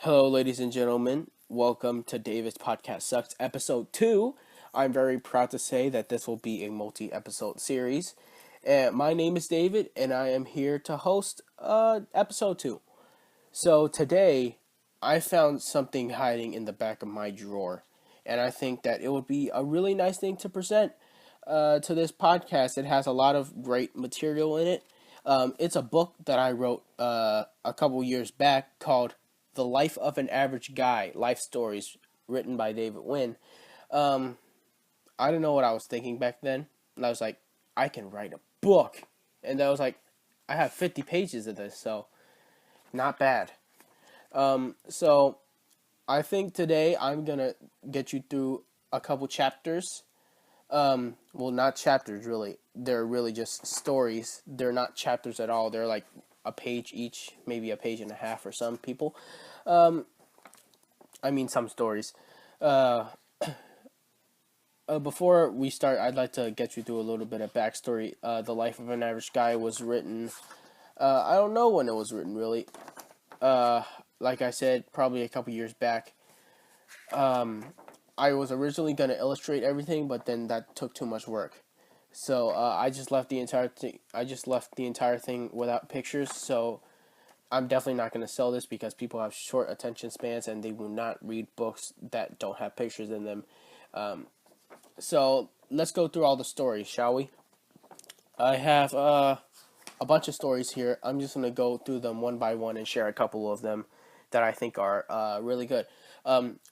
Hello, ladies and gentlemen. Welcome to David's podcast Suckz, episode 2. I'm very proud to say that this will be a multi-episode series. And my name is David, and I am here to host episode 2. So today, I found something hiding in the back of my drawer, and I think that it would be a really nice thing to present to this podcast. It has a lot of great material in it. It's a book that I wrote a couple years back called The Life of an Average Guy, Life Stories, written by David Wynn. Um, I don't know what I was thinking back then. And I was like, I can write a book. And I was like, I have 50 pages of this, so not bad. So I think today I'm going to get you through a couple chapters. Well, not chapters, really. They're really just stories. They're not chapters at all. They're like a page each, maybe a page and a half for some people. Some stories. Uh, Before we start, I'd like to get you through a little bit of backstory. The Life of an Average Guy was written, I don't know when it was written, really. Like I said, probably a couple years back. I was originally going to illustrate everything, but then that took too much work. So I just left the entire thing. I just left the entire thing without pictures. So I'm definitely not going to sell this because people have short attention spans and they will not read books that don't have pictures in them. So let's go through all the stories, shall we? I have a bunch of stories here. I'm just going to go through them one by one and share a couple of them that I think are really good.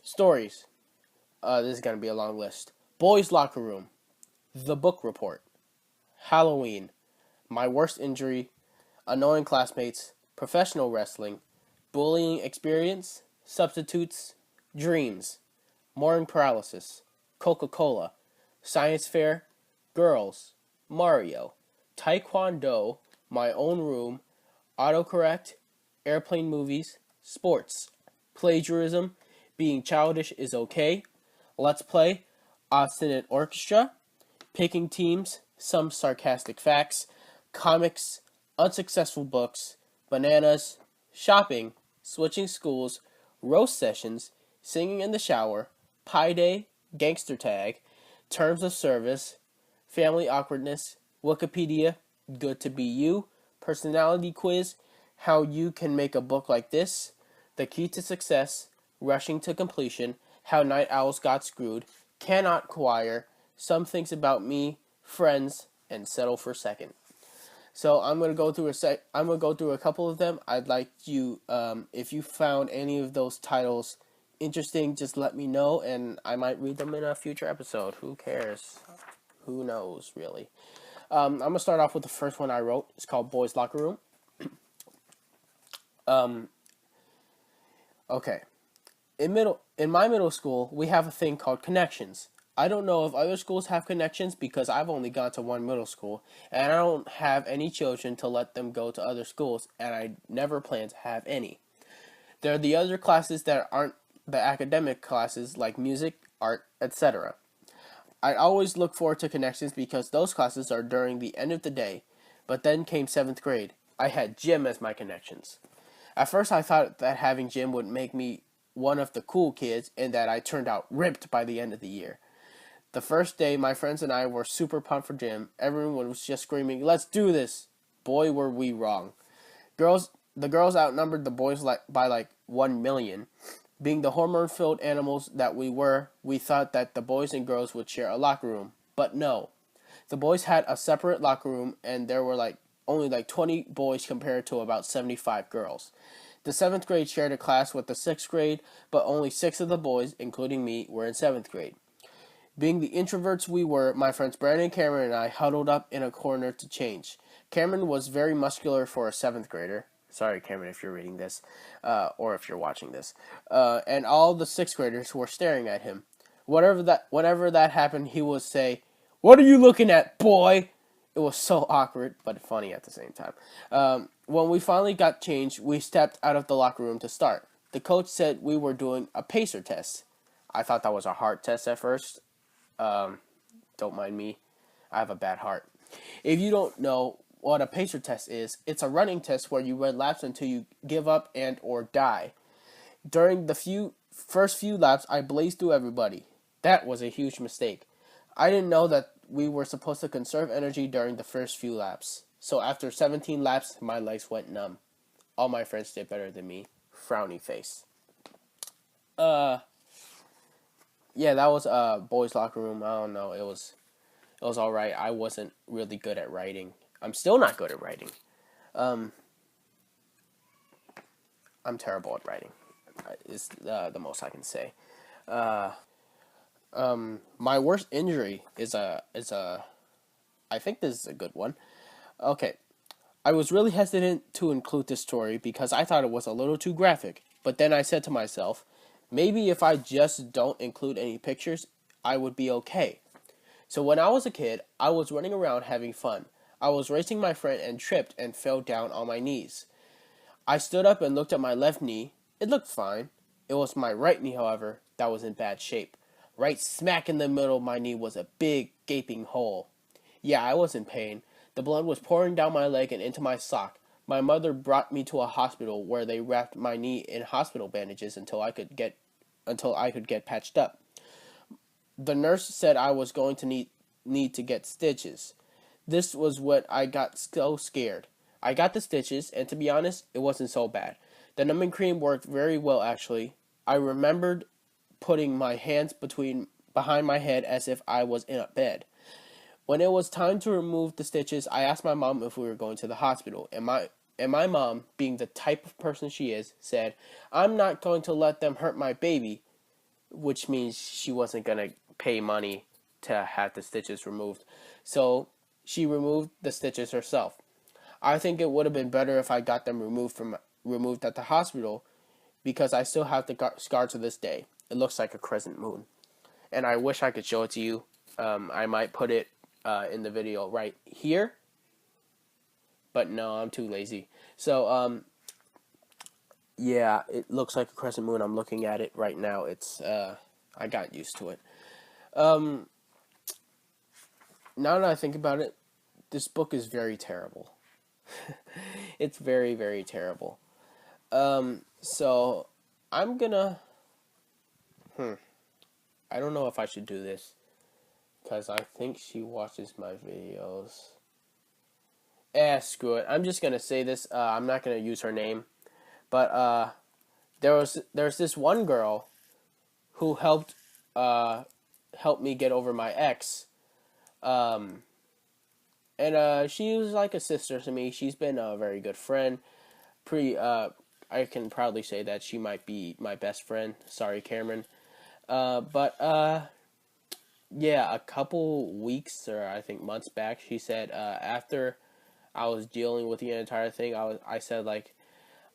Stories. This is going to be a long list. Boys' Locker Room. The Book Report. Halloween. My Worst Injury. Annoying Classmates. Professional Wrestling. Bullying Experience. Substitutes. Dreams. Morning Paralysis. Coca-Cola. Science Fair. Girls. Mario. Taekwondo. My Own Room. Autocorrect. Airplane Movies. Sports. Plagiarism. Being Childish is Okay. Let's Play. Obstinate Orchestra. Picking Teams. Some Sarcastic Facts. Comics. Unsuccessful Books. Bananas. Shopping. Switching Schools. Roast Sessions. Singing in the Shower. Pie Day. Gangster Tag. Terms of Service. Family Awkwardness. Wikipedia. Good to Be You. Personality Quiz. How You Can Make a Book Like This. The Key to Success. Rushing to Completion. How Night Owls Got Screwed. Cannot Choir. Some Things About Me. Friends. And Settle for Second. So I'm gonna go through a couple of them. I'd like you, if you found any of those titles interesting, just let me know, and I might read them in a future episode. Who cares? Who knows, really? I'm gonna start off with the first one I wrote. It's called Boys' Locker Room. Okay. In my middle school, we have a thing called connections. I don't know if other schools have connections because I've only gone to one middle school, and I don't have any children to let them go to other schools, and I never plan to have any. There are the other classes that aren't the academic classes like music, art, etc. I always look forward to connections because those classes are during the end of the day, but then came 7th grade. I had gym as my connections. At first I thought that having gym would make me one of the cool kids and that I turned out ripped by the end of the year. The first day, my friends and I were super pumped for gym. Everyone was just screaming, "Let's do this!" Boy, were we wrong. The girls outnumbered the boys by like 1 million. Being the hormone-filled animals that we were, we thought that the boys and girls would share a locker room. But no. The boys had a separate locker room, and there were only 20 boys compared to about 75 girls. The 7th grade shared a class with the 6th grade, but only 6 of the boys, including me, were in 7th grade. Being the introverts we were, my friends Brandon, Cameron, and I huddled up in a corner to change. Cameron was very muscular for a 7th grader. Sorry, Cameron, if you're reading this, or if you're watching this. And all the 6th graders were staring at him. Whenever that happened, he would say, "What are you looking at, boy?" It was so awkward, but funny at the same time. When we finally got changed, we stepped out of the locker room to start. The coach said we were doing a pacer test. I thought that was a heart test at first. Don't mind me. I have a bad heart. If you don't know what a pacer test is, it's a running test where you run laps until you give up and or die. During the first few laps, I blazed through everybody. That was a huge mistake. I didn't know that we were supposed to conserve energy during the first few laps. So after 17 laps, my legs went numb. All my friends did better than me. Frowny face. Uh, yeah, that was boys' locker room. I don't know. It was all right. I wasn't really good at writing. I'm still not good at writing. Um, I'm terrible at writing. Is the most I can say. My worst injury is a. I think this is a good one. Okay, I was really hesitant to include this story because I thought it was a little too graphic. But then I said to myself, maybe if I just don't include any pictures, I would be okay. So when I was a kid, I was running around having fun. I was racing my friend and tripped and fell down on my knees. I stood up and looked at my left knee. It looked fine. It was my right knee, however, that was in bad shape. Right smack in the middle of my knee was a big, gaping hole. Yeah, I was in pain. The blood was pouring down my leg and into my sock. My mother brought me to a hospital where they wrapped my knee in hospital bandages until I could get patched up. The nurse said I was going to need to get stitches. This was what I got so scared. I got the stitches, and to be honest, it wasn't so bad. The numbing cream worked very well, actually. I remembered putting my hands behind my head as if I was in a bed. When it was time to remove the stitches, I asked my mom if we were going to the hospital, and my mom, being the type of person she is, said, "I'm not going to let them hurt my baby," which means she wasn't going to pay money to have the stitches removed. So she removed the stitches herself. I think it would have been better if I got them removed at the hospital because I still have the scar to this day. It looks like a crescent moon, and I wish I could show it to you. I might put it in the video right here, but no, I'm too lazy. So yeah, it looks like a crescent moon. I'm looking at it right now. It's I got used to it. Um, Now that I think about it, this book is very terrible. It's very, very terrible. So I'm gonna. I don't know if I should do this because I think she watches my videos. Screw it. I'm just gonna say this. I'm not gonna use her name, but there's this one girl who helped me get over my ex. Um, and she was like a sister to me. She's been a very good friend. I can proudly say that she might be my best friend. Sorry, Cameron. But yeah, a couple weeks or I think months back, she said after I was dealing with the entire thing, I said like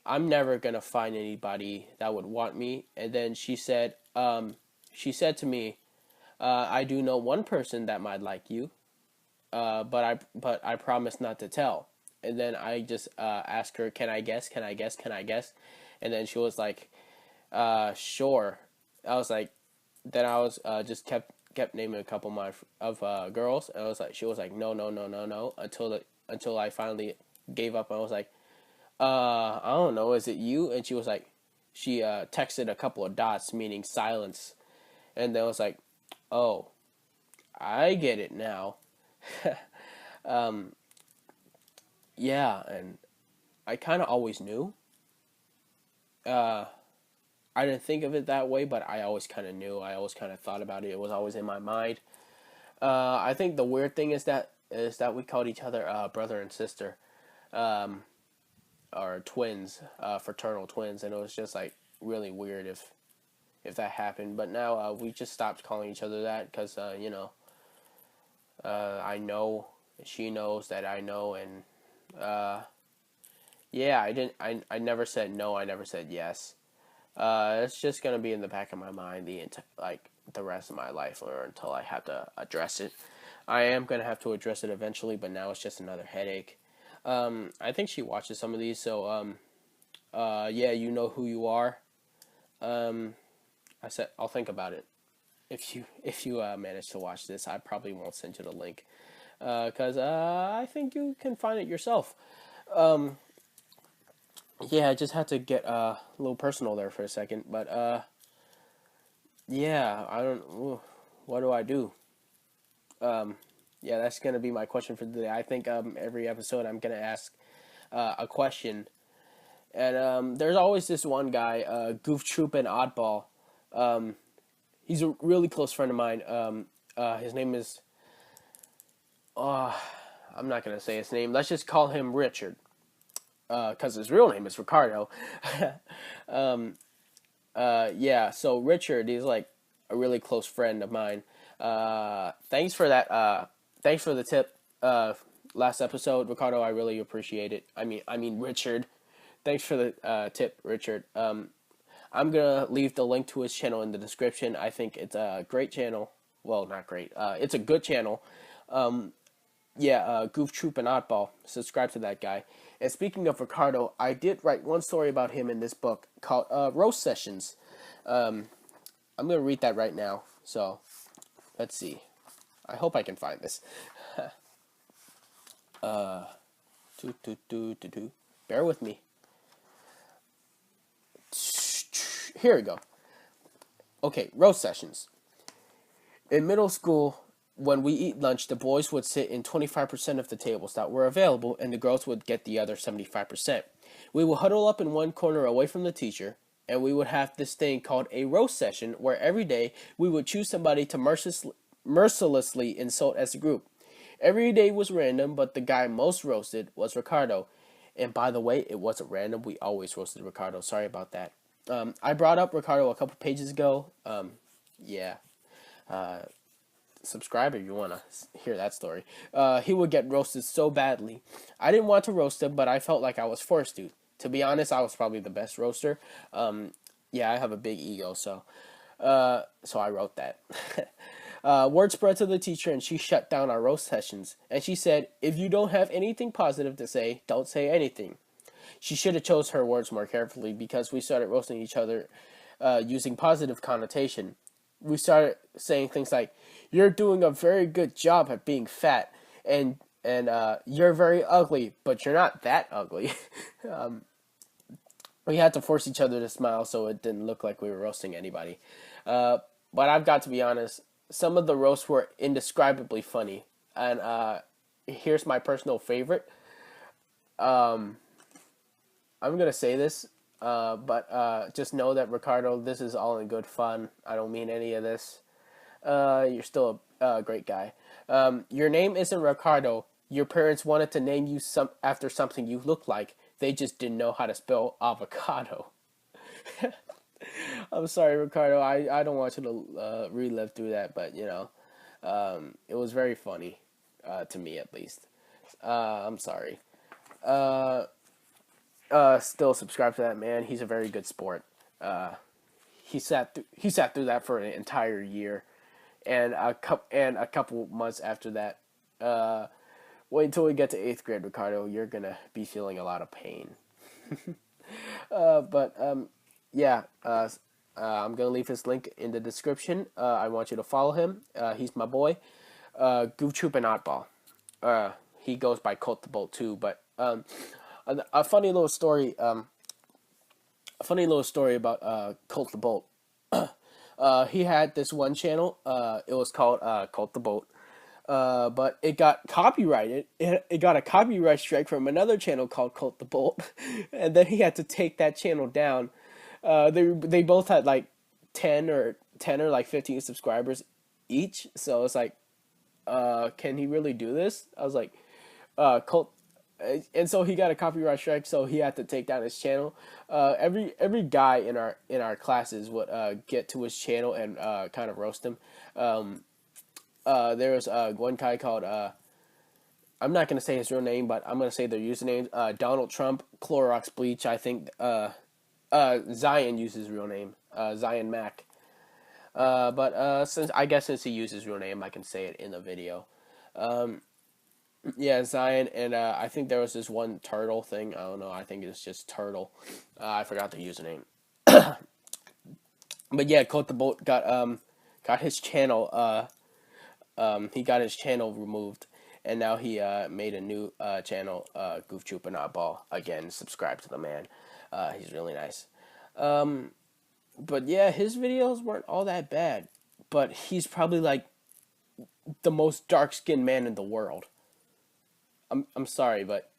I'm never gonna find anybody that would want me. And then she said to me, I do know one person that might like you, but I promise not to tell. And then I just asked her, can I guess? Can I guess? Can I guess? And then she was like, sure. I was like, then I was just kept naming a couple of girls, and she was like, no, no, no, no, no, until I finally gave up. And I was like, I don't know, is it you? And she was like, she texted a couple of dots meaning silence, and then I was like, oh, I get it now. Yeah, and I kind of always knew. I didn't think of it that way, but I always kind of knew. I always kind of thought about it. It was always in my mind. I think the weird thing is that we called each other brother and sister, or twins, fraternal twins, and it was just like really weird if that happened. But now we just stopped calling each other that because I know she knows that I know, and yeah, I never said no. I never said yes. It's just gonna be in the back of my mind the rest of my life, or until I have to address it. I am gonna have to address it eventually, but now it's just another headache. I think she watches some of these, so yeah, you know who you are. Um, I said I'll think about it. If you manage to watch this, I probably won't send you the link, because I think you can find it yourself. Um, yeah, I just had to get a little personal there for a second, but yeah, I don't. Ooh, what do I do? Um, yeah, that's gonna be my question for today. I think every episode I'm gonna ask a question, and there's always this one guy, Goof Troop and Oddball. Um, he's a really close friend of mine. His name is. Uh, I'm not gonna say his name. Let's just call him Richard, because his real name is Ricardo. um, yeah, so Richard is like a really close friend of mine. Thanks for that. Thanks for the tip. Last episode, Ricardo. I really appreciate it. I mean Richard. Thanks for the tip, Richard. I'm gonna leave the link to his channel in the description. I think it's a great channel. Well, not great. It's a good channel. Yeah, Goof Troop and Oddball. Subscribe to that guy. And speaking of Ricardo, I did write one story about him in this book called Roast Sessions. I'm going to read that right now. So, let's see. I hope I can find this. uh, Bear with me. Here we go. Okay, Roast Sessions. In middle school, when we eat lunch, the boys would sit in 25% of the tables that were available, and the girls would get the other 75%. We would huddle up in one corner away from the teacher, and we would have this thing called a roast session, where every day we would choose somebody to mercilessly insult as a group. Every day was random, but the guy most roasted was Ricardo. And by the way, it wasn't random. We always roasted Ricardo. Sorry about that. I brought up Ricardo a couple pages ago. Yeah. Subscribe if you want to hear that story. He would get roasted so badly. I didn't want to roast him, but I felt like I was forced to. To be honest, I was probably the best roaster. Yeah, I have a big ego, so I wrote that. Word spread to the teacher, and she shut down our roast sessions. And she said, "If you don't have anything positive to say, don't say anything." She should have chose her words more carefully, because we started roasting each other using positive connotation. We started saying things like, "You're doing a very good job at being fat," and "You're very ugly, but you're not that ugly." We had to force each other to smile so it didn't look like we were roasting anybody. But I've got to be honest, some of the roasts were indescribably funny. And here's my personal favorite. I'm going to say this, but just know that, Ricardo, this is all in good fun. I don't mean any of this. You're still a great guy. Your name isn't Ricardo. Your parents wanted to name you after something you look like. They just didn't know how to spell avocado. I'm sorry, Ricardo. I don't want you to relive through that, but it was very funny, to me at least. I'm sorry. Still subscribe to that man. He's a very good sport. He sat through that for an entire year, and a couple months after that. Wait until we get to 8th grade, Ricardo. You're gonna be feeling a lot of pain. But yeah. I'm gonna leave his link in the description. I want you to follow him. He's my boy. Goof Troop and Oddball. He goes by Colt the Bolt too. But a funny little story. About Colt the Bolt. He had this one channel. It was called Colt the Bolt. But it got copyrighted. It got a copyright strike from another channel called Colt the Bolt, and then he had to take that channel down. They both had like 10 or like 15 subscribers each. So it's like, can he really do this? I was like, Colt, and so he got a copyright strike. So he had to take down his channel. Every guy in our classes would get to his channel and kind of roast him. There was one guy called I'm not gonna say his real name, but I'm gonna say their username. Donald Trump, Clorox Bleach. I think Zion uses his real name. Zion Mac. But since he uses his real name, I can say it in the video. Yeah, Zion, and I think there was this one turtle thing. I don't know. I think it's just turtle. I forgot the username. But yeah, Colt the Bolt got his channel. He got his channel removed, and now he made a new channel, Goof Troop and Oddball. Again, subscribe to the man. He's really nice. But yeah, his videos weren't all that bad. But he's probably like the most dark skinned man in the world. I'm sorry, but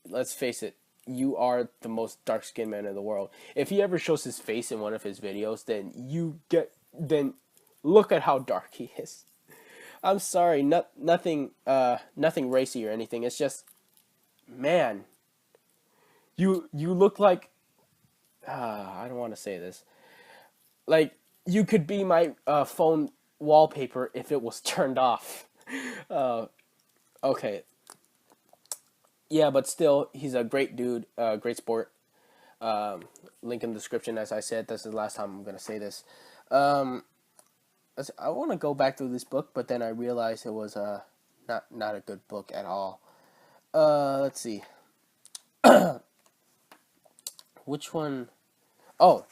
let's face it, you are the most dark skinned man in the world. If he ever shows his face in one of his videos, then look at how dark he is. I'm sorry, nothing racy or anything. It's just, man, you look like I don't want to say this. Like you could be my phone wallpaper if it was turned off. Uh, okay, yeah, but still, he's a great dude, great sport. Um, Link in the description, as I said. This is the last time I'm gonna say this. Um, I want to go back to this book, but then I realized it was not a good book at all. Let's see. Which one? Oh,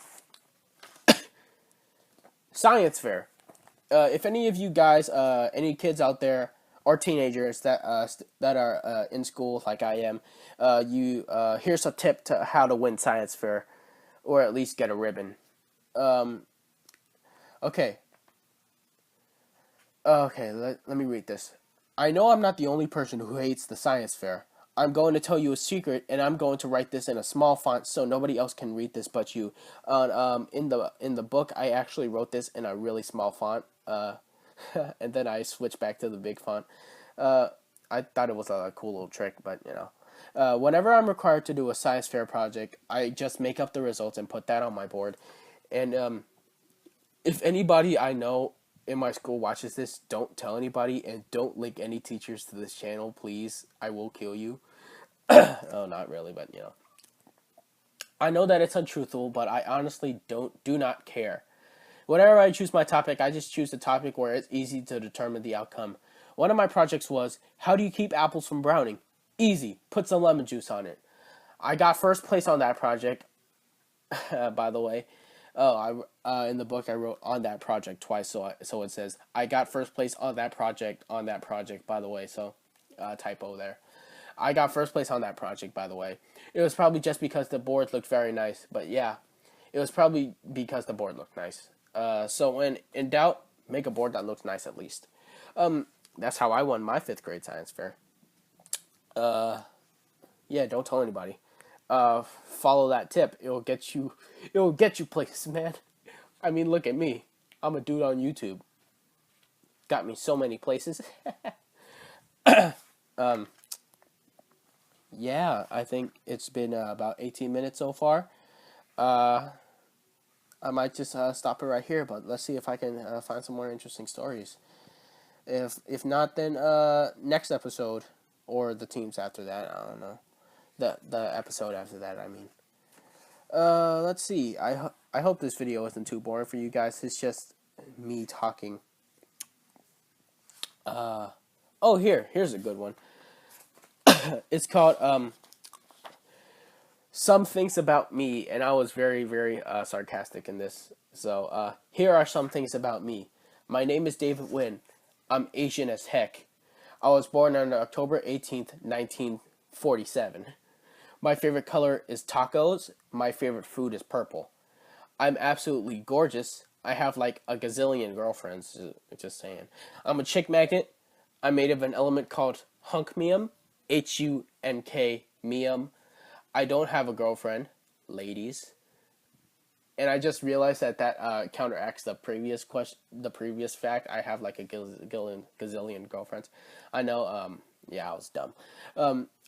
science fair. If any of you guys, any kids out there or teenagers that are in school like I am, here's a tip to how to win science fair, or at least get a ribbon. Um, okay, okay. Let me read this. I know I'm not the only person who hates the science fair. I'm going to tell you a secret, and I'm going to write this in a small font so nobody else can read this but you. In the book, I actually wrote this in a really small font. And then I switched back to the big font. Uh, I thought it was a cool little trick, but you know. Whenever I'm required to do a science fair project, I just make up the results and put that on my board. And if anybody I know in my school watches this, don't tell anybody and don't link any teachers to this channel, please. I will kill you. Oh, not really, but you know. I know that it's untruthful, but I honestly do not care. Whenever I choose my topic, I just choose the topic where it's easy to determine the outcome. One of my projects was, how do you keep apples from browning? Easy, put some lemon juice on it. I got first place on that project, by the way. Oh, in the book I wrote on that project twice, so it says I got first place on that project, by the way. So, typo there. I got first place on that project, by the way. It was probably just because the board looked very nice, but yeah, it was probably because the board looked nice. So when in doubt, make a board that looks nice at least. That's how I won my 5th grade science fair. Yeah, don't tell anybody. Follow that tip. It'll get you places, man. I mean, look at me. I'm a dude on YouTube. Got me so many places. Yeah, I think it's been about 18 minutes so far. Uh, I might just stop it right here, but let's see if I can find some more interesting stories. If not, then next episode or the teams after that. I don't know. The episode after that. I mean. Let's see. I hope this video isn't too boring for you guys. It's just me talking. Oh, here's a good one. It's called Some Things About Me, and I was very, very sarcastic in this. So, here are some things about me. My name is David Wynn. I'm Asian as heck. I was born on October 18th, 1947. My favorite color is tacos. My favorite food is purple. I'm absolutely gorgeous. I have like a gazillion girlfriends, just saying. I'm a chick magnet. I'm made of an element called hunkmium, Hunkmium. I don't have a girlfriend, ladies. And I just realized that counteracts the previous question, the previous fact. I have like a gazillion girlfriends. I know. Yeah, I was dumb.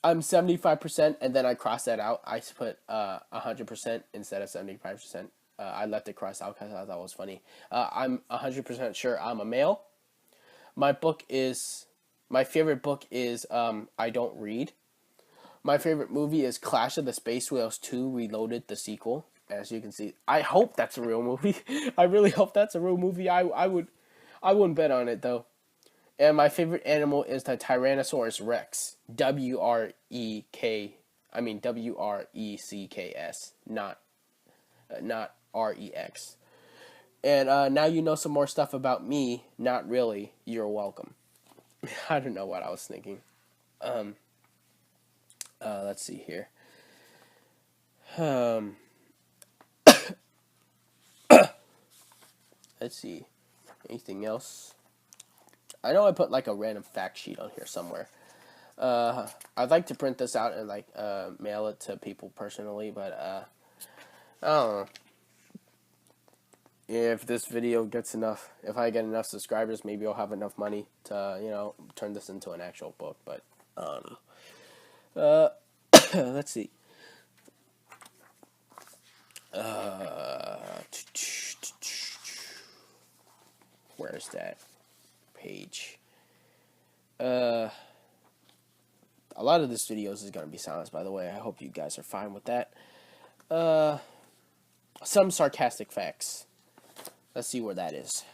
I'm 75%, and then I crossed that out. I put 100% instead of 75%. I left it crossed out because I thought it was funny. I'm 100% sure I'm a male. My favorite book is I Don't Read. My favorite movie is Clash of the Space Whales 2 Reloaded, the sequel. As you can see, I hope that's a real movie. I really hope that's a real movie. I wouldn't bet on it though. And my favorite animal is the Tyrannosaurus Rex. WRECKS, not REX. And now you know some more stuff about me. Not really. You're welcome. I don't know what I was thinking. Let's see here. Um, let's see. Anything else? I know I put like a random fact sheet on here somewhere. I'd like to print this out and like mail it to people personally, but I don't know. If this video gets enough, if I get enough subscribers, maybe I'll have enough money to turn this into an actual book. But I don't know. Let's see. Where's that page? A lot of this videos is gonna be silenced, by the way. I hope you guys are fine with that. Some sarcastic facts. Let's see where that is.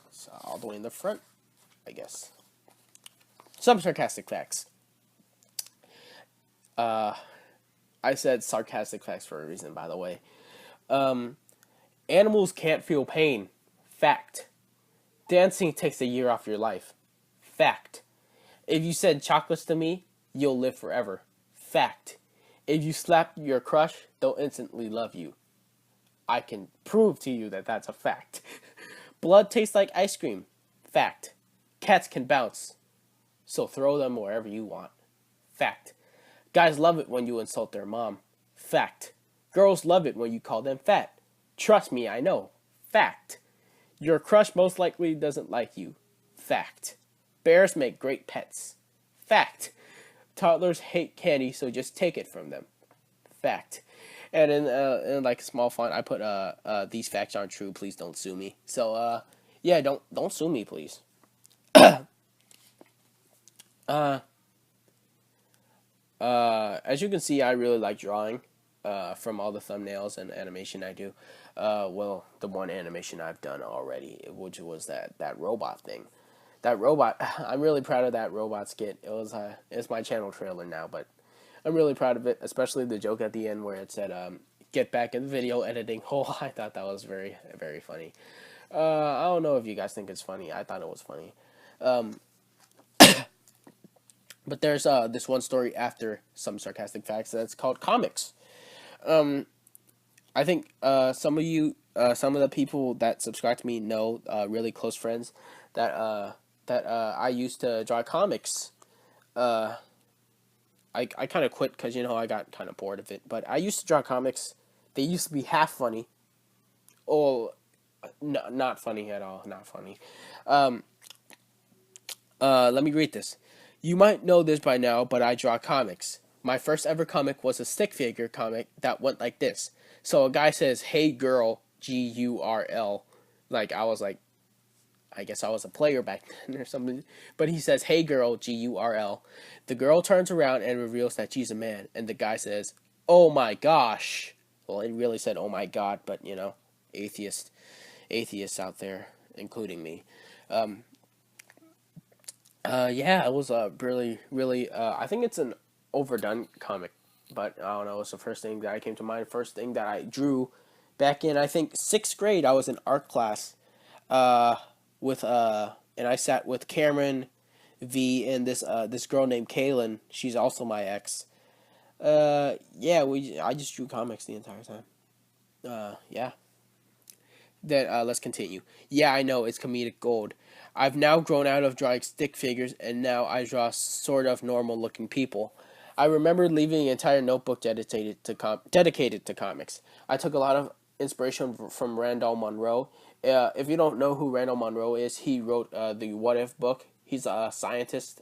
It's all the way in the front, I guess. Some sarcastic facts. I said sarcastic facts for a reason, by the way. Animals can't feel pain. Fact. Dancing takes a year off your life. Fact. If you said chocolates to me, you'll live forever. Fact. If you slap your crush, they'll instantly love you. I can prove to you that that's a fact. Blood tastes like ice cream. Fact. Cats can bounce, so throw them wherever you want. Fact. Guys love it when you insult their mom. Fact. Girls love it when you call them fat. Trust me, I know. Fact. Your crush most likely doesn't like you. Fact. Bears make great pets. Fact. Toddlers hate candy, so just take it from them. Fact. And in like small font, I put these facts aren't true. Please don't sue me. So yeah, don't sue me, please. As you can see, I really like drawing. From all the thumbnails and animation I do. Well, the one animation I've done already, which was that robot thing. That robot, I'm really proud of that robot skit. It's my channel trailer now, but I'm really proud of it, especially the joke at the end where it said, get back in the video editing hole. I thought that was very, very funny. I don't know if you guys think it's funny. I thought it was funny. But there's this one story after some sarcastic facts that's called comics. I think some of the people that subscribe to me know, really close friends, that I used to draw comics. I kind of quit because I got kind of bored of it. But I used to draw comics. They used to be half funny, or no, not funny at all. Not funny. Let me read this. You might know this by now, but I draw comics. My first ever comic was a stick figure comic that went like this. So a guy says, "Hey girl," Gurl. Like I guess I was a player back then or something. But he says, "Hey girl," Gurl. The girl turns around and reveals that she's a man. And the guy says, "Oh my gosh." Well, it really said, "Oh my god," but atheists out there, including me. Yeah, it was really, really, I think it's an overdone comic, but I don't know, it's the first thing that came to mind, first thing that I drew back in, I think, 6th grade. I was in art class, and I sat with Cameron, V, and this girl named Kaylin. She's also my ex. Yeah, I just drew comics the entire time. Yeah. Then, let's continue. Yeah, I know, it's comedic gold. I've now grown out of drawing stick figures, and now I draw sort of normal-looking people. I remember leaving an entire notebook dedicated to comics. I took a lot of inspiration from Randall Munroe. If you don't know who Randall Munroe is, he wrote the What If book. He's a scientist.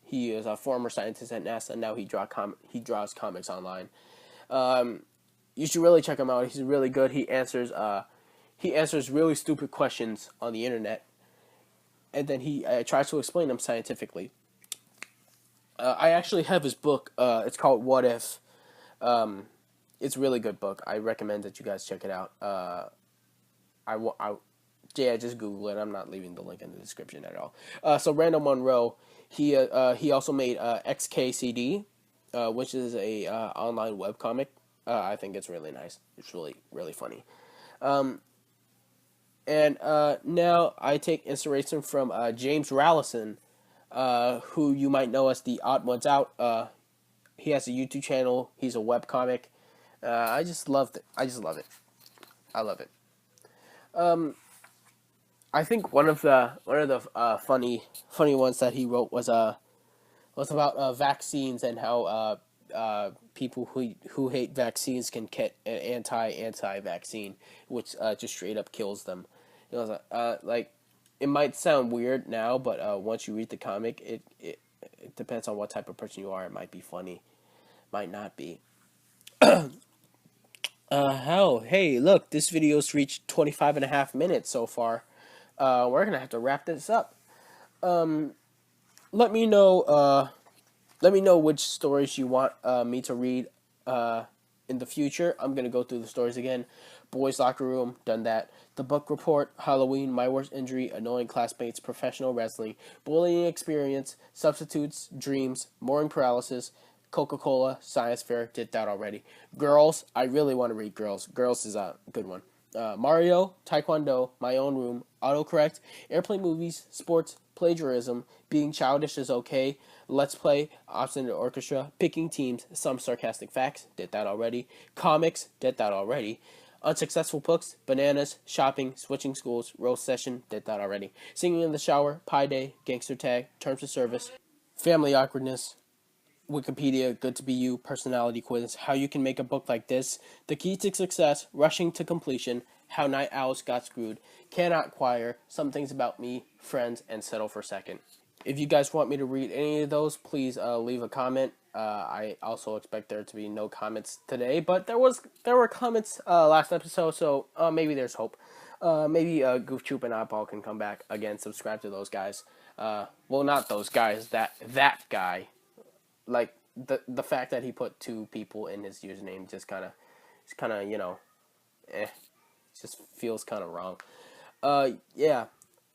He is a former scientist at NASA. Now he draws comics online. You should really check him out. He's really good. He answers really stupid questions on the internet, and then he tries to explain them scientifically. I actually have his book. It's called What If. It's a really good book. I recommend that you guys check it out. Yeah, just Google it. I'm not leaving the link in the description at all. So Randall Munroe, he also made XKCD, which is a online webcomic. I think it's really nice. It's really, really funny. And now I take inspiration from James Rallison, who you might know as the Odd Ones Out He has a YouTube channel. He's a webcomic. I just loved it. I just love it. I love it. I think one of the funny ones that he wrote was about vaccines and how people who hate vaccines can get an anti vaccine, which just straight up kills them. It was like it might sound weird now, but once you read the comic, it depends on what type of person you are. It might be funny, might not be. Hell, hey, look, this video's reached 25 and a half minutes so far. We're gonna have to wrap this up. Let me know. Let me know which stories you want me to read in the future. I'm gonna go through the stories again. Boys Locker Room, done that. The Book Report, Halloween, My Worst Injury, Annoying Classmates, Professional Wrestling, Bullying Experience, Substitutes, Dreams, Morning Paralysis, Coca-Cola, Science Fair, did that already. Girls, I really want to read Girls. Girls is a good one. Mario, Taekwondo, My Own Room, Autocorrect, Airplane Movies, Sports, Plagiarism, Being Childish is Okay, Let's Play, Obstinate Orchestra, Picking Teams, Some Sarcastic Facts, did that already. Comics, did that already. Unsuccessful Books, Bananas, Shopping, Switching Schools, Roast Session, did that already. Singing in the Shower, Pie Day, Gangster Tag, Terms of Service, Family Awkwardness, Wikipedia, Good to Be You, Personality Quiz, How You Can Make a Book Like This, The Key to Success, Rushing to Completion, How Night Owls Got Screwed, Cannot Choir, Some Things About Me, Friends, and Settle for Second. If you guys want me to read any of those, please leave a comment. I also expect there to be no comments today, but there were comments last episode, so maybe there's hope. Maybe Goof Troop and Oddball can come back again. Subscribe to those guys. Well, not those guys. That guy. Like the fact that he put two people in his username just kind of just feels kind of wrong. Yeah,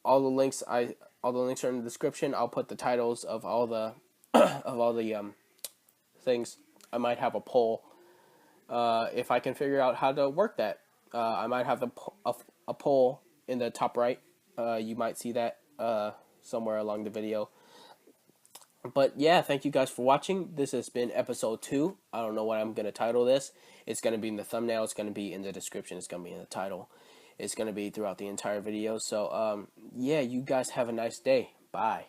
all the links are in the description. I'll put the titles of all the things. I might have a poll if I can figure out how to work that. I might have a poll in the top right. You might see that somewhere along the video. But yeah, thank you guys for watching. This has been episode 2. I don't know what I'm going to title this. It's going to be in the thumbnail. It's going to be in the description. It's going to be in the title. It's going to be throughout the entire video. So, yeah, you guys have a nice day. Bye.